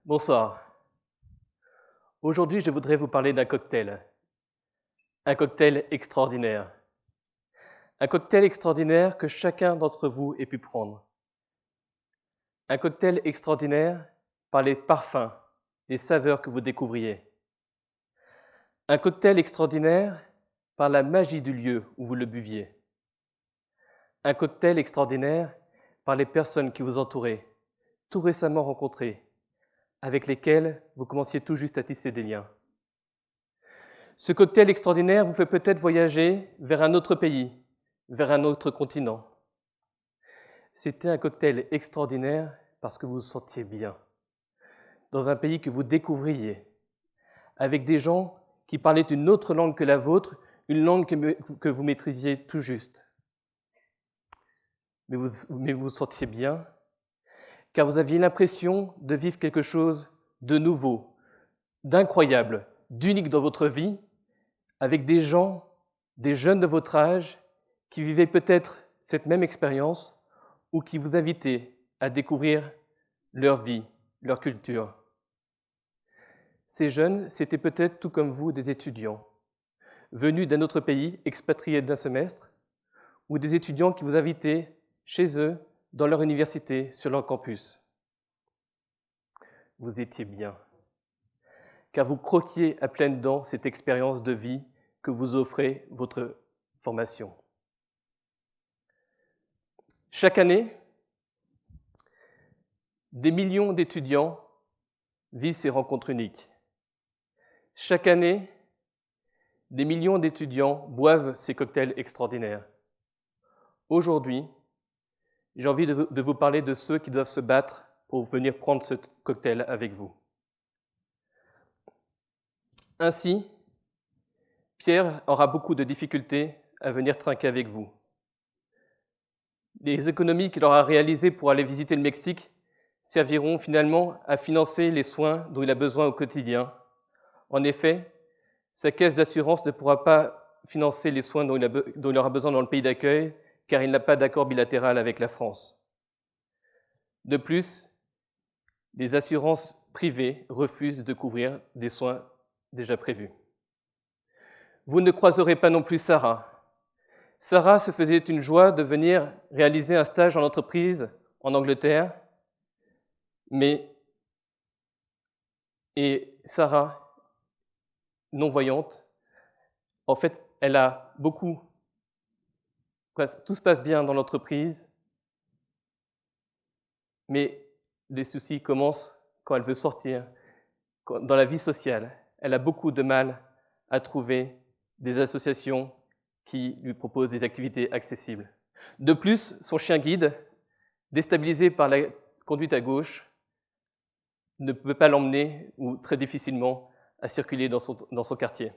Bonsoir. Aujourd'hui, je voudrais vous parler d'un cocktail. Un cocktail extraordinaire. Un cocktail extraordinaire que chacun d'entre vous ait pu prendre. Un cocktail extraordinaire par les parfums, les saveurs que vous découvriez. Un cocktail extraordinaire par la magie du lieu où vous le buviez. Un cocktail extraordinaire par les personnes qui vous entouraient, tout récemment rencontrées, avec lesquelles vous commenciez tout juste à tisser des liens. Ce cocktail extraordinaire vous fait peut-être voyager vers un autre pays, vers un autre continent. C'était un cocktail extraordinaire parce que vous vous sentiez bien, dans un pays que vous découvriez, avec des gens qui parlaient une autre langue que la vôtre, une langue que vous maîtrisiez tout juste. Mais vous vous sentiez bien, car vous aviez l'impression de vivre quelque chose de nouveau, d'incroyable, d'unique dans votre vie, avec des gens, des jeunes de votre âge, qui vivaient peut-être cette même expérience ou qui vous invitaient à découvrir leur vie, leur culture. Ces jeunes, c'était peut-être tout comme vous des étudiants, venus d'un autre pays, expatriés d'un semestre, ou des étudiants qui vous invitaient chez eux, dans leur université, sur leur campus. Vous étiez bien, car vous croquiez à pleines dents cette expérience de vie que vous offrait votre formation. Chaque année, des millions d'étudiants vivent ces rencontres uniques. Chaque année, des millions d'étudiants boivent ces cocktails extraordinaires. Aujourd'hui, j'ai envie de vous parler de ceux qui doivent se battre pour venir prendre ce cocktail avec vous. Ainsi, Pierre aura beaucoup de difficultés à venir trinquer avec vous. Les économies qu'il aura réalisées pour aller visiter le Mexique serviront finalement à financer les soins dont il a besoin au quotidien. En effet, sa caisse d'assurance ne pourra pas financer les soins dont il aura besoin dans le pays d'accueil, car il n'a pas d'accord bilatéral avec la France. De plus, les assurances privées refusent de couvrir des soins déjà prévus. Vous ne croiserez pas non plus Sarah. Sarah se faisait une joie de venir réaliser un stage en entreprise en Angleterre, et Sarah, non-voyante, en fait, elle a tout se passe bien dans l'entreprise, mais les soucis commencent quand elle veut sortir, dans la vie sociale. Elle a beaucoup de mal à trouver des associations qui lui proposent des activités accessibles. De plus, son chien guide, déstabilisé par la conduite à gauche, ne peut pas l'emmener, ou très difficilement, à circuler dans son quartier.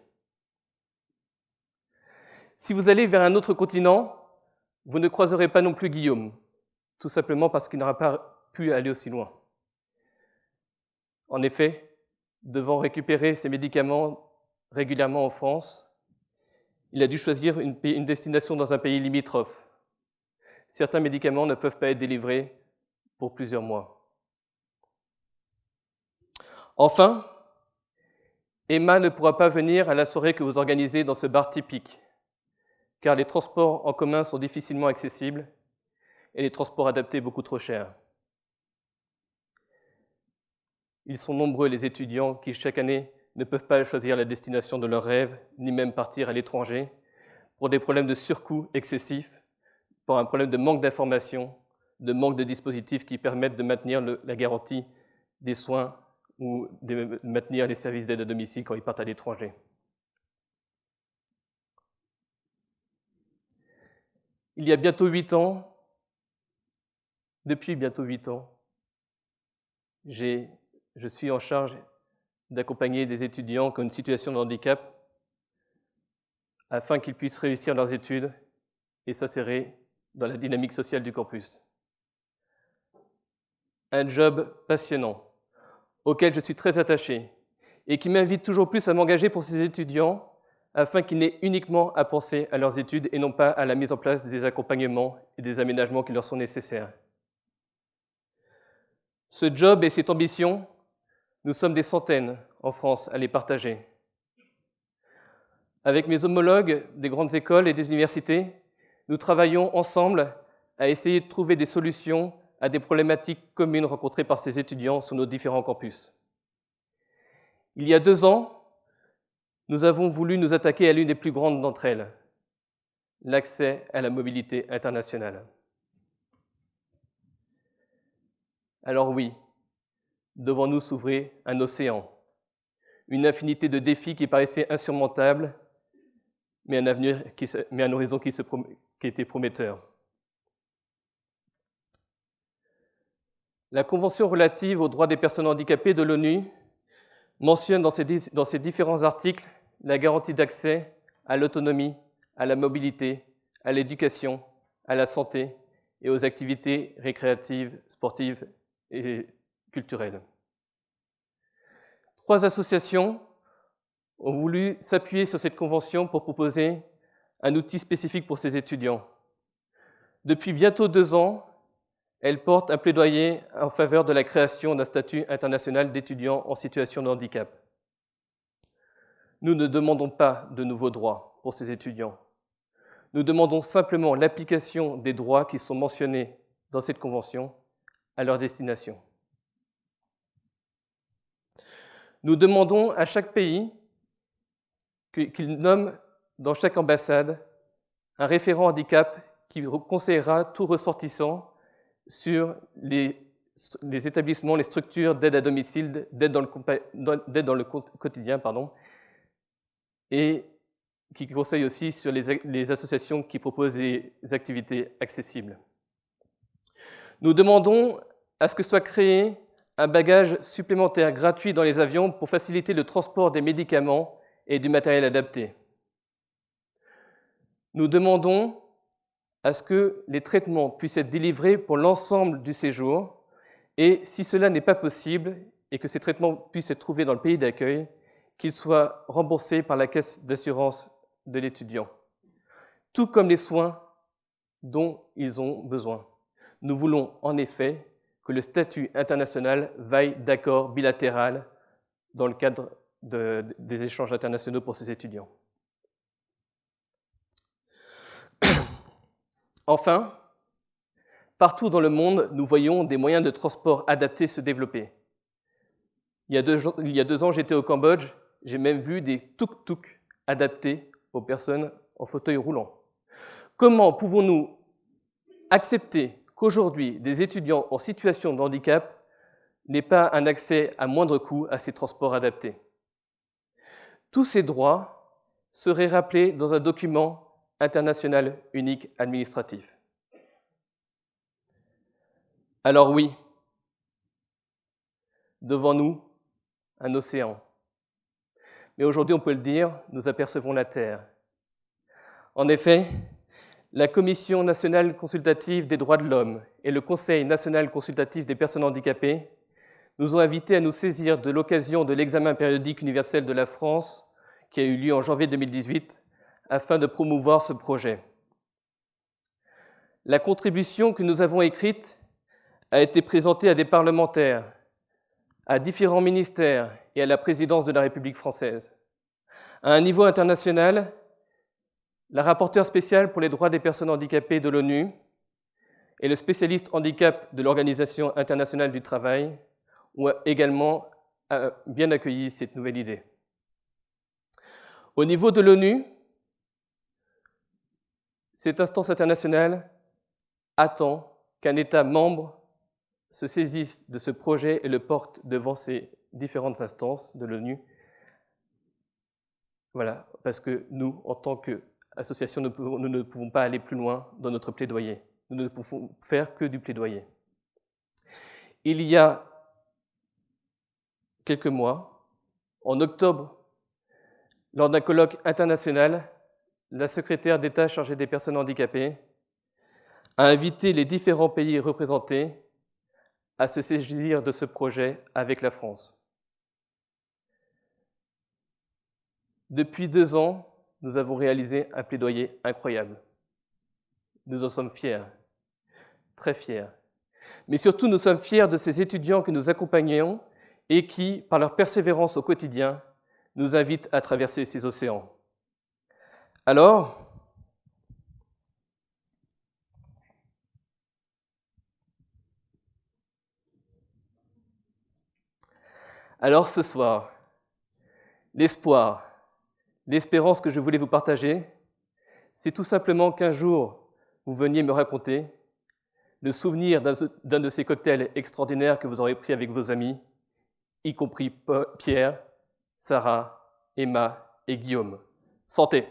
Si vous allez vers un autre continent, vous ne croiserez pas non plus Guillaume, tout simplement parce qu'il n'aura pas pu aller aussi loin. En effet, devant récupérer ses médicaments régulièrement en France, il a dû choisir une destination dans un pays limitrophe. Certains médicaments ne peuvent pas être délivrés pour plusieurs mois. Enfin, Emma ne pourra pas venir à la soirée que vous organisez dans ce bar typique, car les transports en commun sont difficilement accessibles et les transports adaptés beaucoup trop chers. Ils sont nombreux les étudiants qui, chaque année, ne peuvent pas choisir la destination de leurs rêves, ni même partir à l'étranger, pour des problèmes de surcoût excessifs, pour un problème de manque d'information, de manque de dispositifs qui permettent de maintenir la garantie des soins ou de maintenir les services d'aide à domicile quand ils partent à l'étranger. Il y a bientôt 8 ans, depuis bientôt 8 ans, je suis en charge d'accompagner des étudiants qui ont une situation de handicap afin qu'ils puissent réussir leurs études et s'insérer dans la dynamique sociale du campus. Un job passionnant, auquel je suis très attaché et qui m'invite toujours plus à m'engager pour ces étudiants afin qu'ils n'aient uniquement à penser à leurs études et non pas à la mise en place des accompagnements et des aménagements qui leur sont nécessaires. Ce job et cette ambition Nous sommes des centaines en France à les partager. Avec mes homologues des grandes écoles et des universités, nous travaillons ensemble à essayer de trouver des solutions à des problématiques communes rencontrées par ces étudiants sur nos différents campus. Il y a 2 ans, nous avons voulu nous attaquer à l'une des plus grandes d'entre elles, l'accès à la mobilité internationale. Alors oui, devant nous s'ouvrait un océan, une infinité de défis qui paraissaient insurmontables, mais un horizon qui était prometteur. La Convention relative aux droits des personnes handicapées de l'ONU mentionne dans ses différents articles la garantie d'accès à l'autonomie, à la mobilité, à l'éducation, à la santé et aux activités récréatives, sportives et culturelles. 3 associations ont voulu s'appuyer sur cette convention pour proposer un outil spécifique pour ces étudiants. Depuis bientôt 2 ans, elles portent un plaidoyer en faveur de la création d'un statut international d'étudiants en situation de handicap. Nous ne demandons pas de nouveaux droits pour ces étudiants. Nous demandons simplement l'application des droits qui sont mentionnés dans cette convention à leur destination. Nous demandons à chaque pays qu'il nomme dans chaque ambassade un référent handicap qui conseillera tout ressortissant sur les établissements, les structures d'aide à domicile, d'aide dans le quotidien, et qui conseille aussi sur les associations qui proposent des activités accessibles. Nous demandons à ce que soit créé un bagage supplémentaire gratuit dans les avions pour faciliter le transport des médicaments et du matériel adapté. Nous demandons à ce que les traitements puissent être délivrés pour l'ensemble du séjour et, si cela n'est pas possible et que ces traitements puissent être trouvés dans le pays d'accueil, qu'ils soient remboursés par la caisse d'assurance de l'étudiant, tout comme les soins dont ils ont besoin. Nous voulons en effet que le statut international vaille d'accord bilatéral dans le cadre des échanges internationaux pour ces étudiants. Enfin, partout dans le monde, nous voyons des moyens de transport adaptés se développer. Il y a 2 ans, j'étais au Cambodge, j'ai même vu des tuk-tuk adaptés aux personnes en fauteuil roulant. Comment pouvons-nous accepter qu'aujourd'hui, des étudiants en situation de handicap n'aient pas un accès à moindre coût à ces transports adaptés? Tous ces droits seraient rappelés dans un document international unique administratif. Alors oui, devant nous, un océan. Mais aujourd'hui, on peut le dire, nous apercevons la Terre. En effet, la Commission nationale consultative des droits de l'homme et le Conseil national consultatif des personnes handicapées nous ont invités à nous saisir de l'occasion de l'examen périodique universel de la France qui a eu lieu en janvier 2018 afin de promouvoir ce projet. La contribution que nous avons écrite a été présentée à des parlementaires, à différents ministères et à la présidence de la République française. À un niveau international, la rapporteure spéciale pour les droits des personnes handicapées de l'ONU et le spécialiste handicap de l'Organisation internationale du travail ont également bien accueilli cette nouvelle idée. Au niveau de l'ONU, cette instance internationale attend qu'un État membre se saisisse de ce projet et le porte devant ces différentes instances de l'ONU. Voilà, parce que nous, en tant qu'association, nous ne pouvons pas aller plus loin dans notre plaidoyer. Nous ne pouvons faire que du plaidoyer. Il y a quelques mois, en octobre, lors d'un colloque international, la secrétaire d'État chargée des personnes handicapées a invité les différents pays représentés à se saisir de ce projet avec la France. Depuis 2 ans, nous avons réalisé un plaidoyer incroyable. Nous en sommes fiers, très fiers. Mais surtout, nous sommes fiers de ces étudiants que nous accompagnons, et qui, par leur persévérance au quotidien, nous invitent à traverser ces océans. Alors, ce soir, l'espoir, l'espérance que je voulais vous partager, c'est tout simplement qu'un jour, vous veniez me raconter le souvenir d'un de ces cocktails extraordinaires que vous aurez pris avec vos amis, y compris Pierre, Sarah, Emma et Guillaume. Santé!